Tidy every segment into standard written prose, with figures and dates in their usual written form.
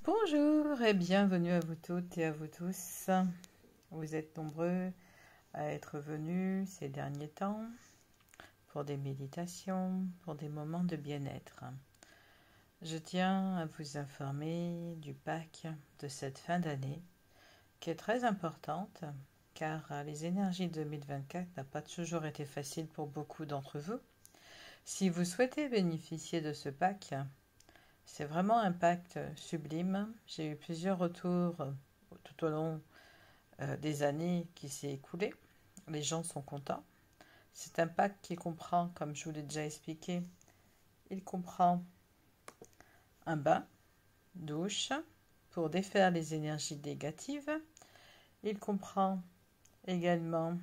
Bonjour et bienvenue à vous toutes et à vous tous. Vous êtes nombreux à être venus ces derniers temps pour des méditations, pour des moments de bien-être. Je tiens à vous informer du pack de cette fin d'année qui est très importante car les énergies 2024 n'ont pas toujours été faciles pour beaucoup d'entre vous. Si vous souhaitez bénéficier de ce pack, c'est vraiment un pacte sublime. J'ai eu plusieurs retours tout au long des années qui s'est écoulé. Les gens sont contents. C'est un pacte qui comprend, comme je vous l'ai déjà expliqué, il comprend un bain, douche, pour défaire les énergies négatives. Il comprend également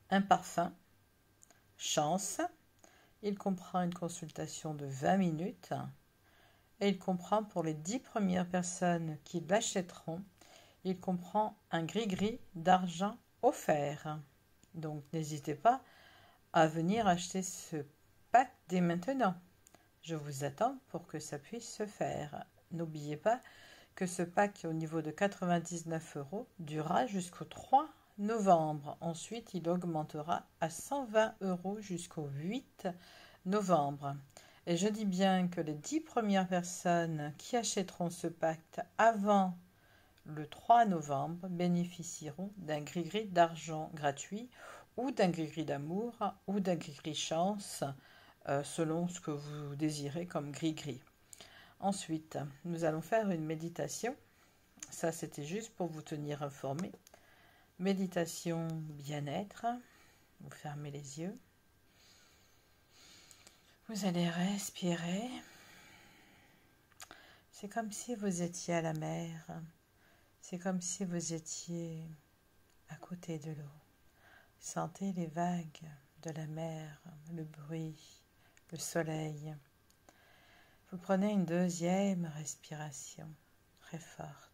un parfum, chance. Il comprend une consultation de 20 minutes. Et il comprend pour les 10 premières personnes qui l'achèteront, il comprend un gris-gris d'argent offert. Donc n'hésitez pas à venir acheter ce pack dès maintenant. Je vous attends pour que ça puisse se faire. N'oubliez pas que ce pack au niveau de 99 € durera jusqu'au 3 novembre. Ensuite, il augmentera à 120 € jusqu'au 8 novembre. Et je dis bien que les 10 premières personnes qui achèteront ce pacte avant le 3 novembre bénéficieront d'un gris-gris d'argent gratuit ou d'un gris-gris d'amour ou d'un gris-gris chance selon ce que vous désirez comme gris-gris. Ensuite, nous allons faire une méditation. Ça, c'était juste pour vous tenir informé. Méditation bien-être. Vous fermez les yeux. Vous allez respirer. C'est comme si vous étiez à la mer. C'est comme si vous étiez à côté de l'eau. Sentez les vagues de la mer, le bruit, le soleil. Vous prenez une deuxième respiration très forte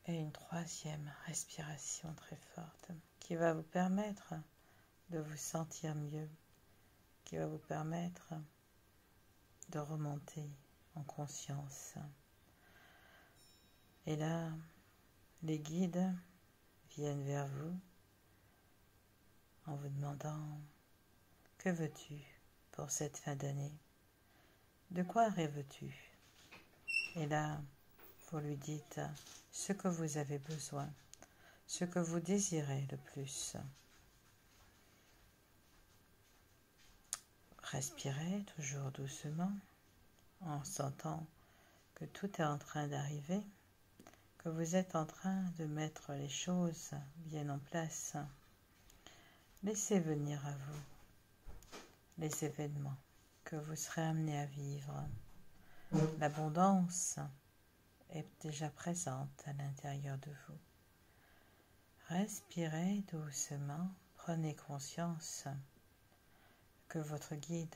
et une troisième respiration très forte qui va vous permettre de vous sentir mieux, qui va vous permettre de remonter en conscience. Et là, les guides viennent vers vous en vous demandant « Que veux-tu pour cette fin d'année? De quoi rêves-tu » Et là, vous lui dites ce que vous avez besoin, ce que vous désirez le plus. Respirez toujours doucement en sentant que tout est en train d'arriver, que vous êtes en train de mettre les choses bien en place. Laissez venir à vous les événements que vous serez amenés à vivre. L'abondance est déjà présente à l'intérieur de vous. Respirez doucement, prenez conscience que votre guide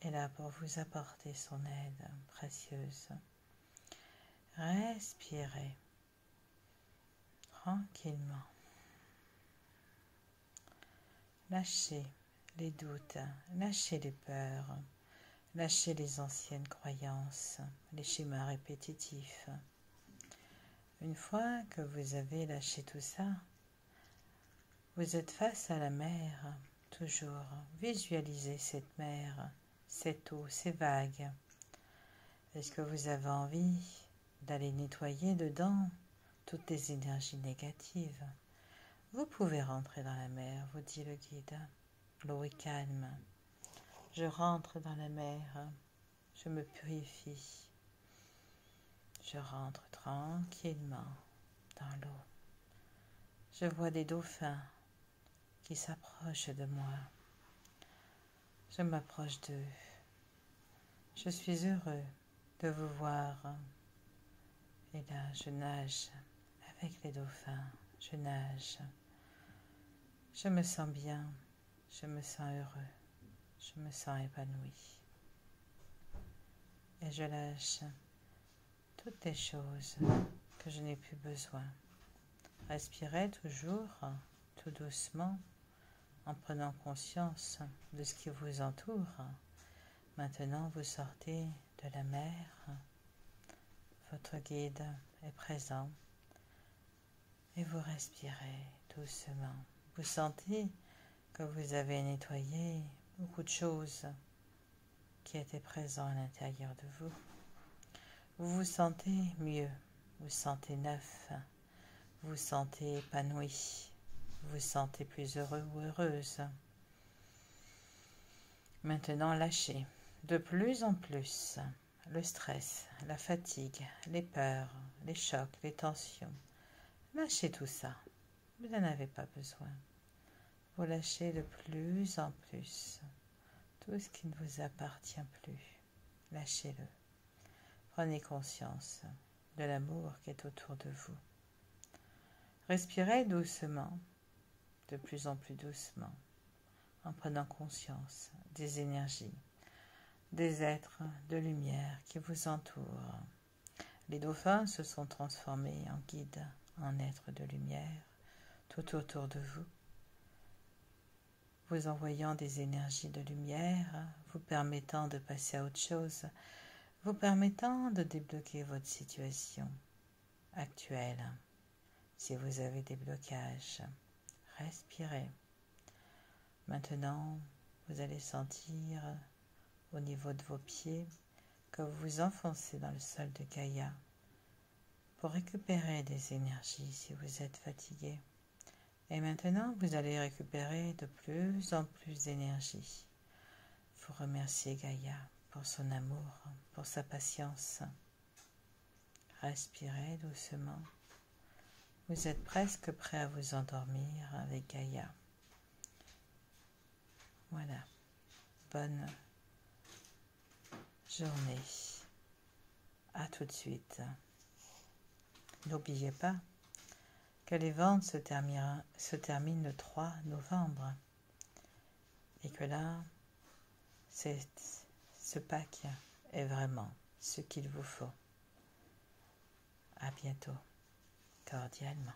est là pour vous apporter son aide précieuse. Respirez tranquillement. Lâchez les doutes, lâchez les peurs, lâchez les anciennes croyances, les schémas répétitifs. Une fois que vous avez lâché tout ça, vous êtes face à la mer, toujours. Visualisez cette mer, cette eau, ces vagues. Est-ce que vous avez envie d'aller nettoyer dedans toutes les énergies négatives? Vous pouvez rentrer dans la mer, vous dit le guide. L'eau est calme. Je rentre dans la mer, je me purifie. Je rentre tranquillement dans l'eau. Je vois des dauphins qui s'approchent de moi. Je m'approche d'eux. Je suis heureux de vous voir. Et là, je nage avec les dauphins. Je nage. Je me sens bien. Je me sens heureux. Je me sens épanoui. Et je lâche toutes les choses que je n'ai plus besoin. Respirez toujours, tout doucement, en prenant conscience de ce qui vous entoure. Maintenant, vous sortez de la mer. Votre guide est présent et vous respirez doucement. Vous sentez que vous avez nettoyé beaucoup de choses qui étaient présentes à l'intérieur de vous. Vous vous sentez mieux, vous vous sentez neuf, vous vous sentez épanoui, vous vous sentez plus heureux ou heureuse. Maintenant, lâchez de plus en plus le stress, la fatigue, les peurs, les chocs, les tensions. Lâchez tout ça, vous n'en avez pas besoin. Vous lâchez de plus en plus tout ce qui ne vous appartient plus. Lâchez-le. Prenez conscience de l'amour qui est autour de vous. Respirez doucement, de plus en plus doucement, en prenant conscience des énergies, des êtres de lumière qui vous entourent. Les dauphins se sont transformés en guides, en êtres de lumière, tout autour de vous, vous envoyant des énergies de lumière, vous permettant de passer à autre chose, vous permettant de débloquer votre situation actuelle. Si vous avez des blocages, respirez. Maintenant, vous allez sentir au niveau de vos pieds que vous vous enfoncez dans le sol de Gaïa pour récupérer des énergies si vous êtes fatigué. Et maintenant, vous allez récupérer de plus en plus d'énergie. Vous remerciez Gaïa pour son amour, pour sa patience. Respirez doucement. Vous êtes presque prêt à vous endormir avec Gaïa. Voilà. Bonne journée. À tout de suite. N'oubliez pas que les ventes se terminent le 3 novembre et que là, ce pack est vraiment ce qu'il vous faut. À bientôt, cordialement.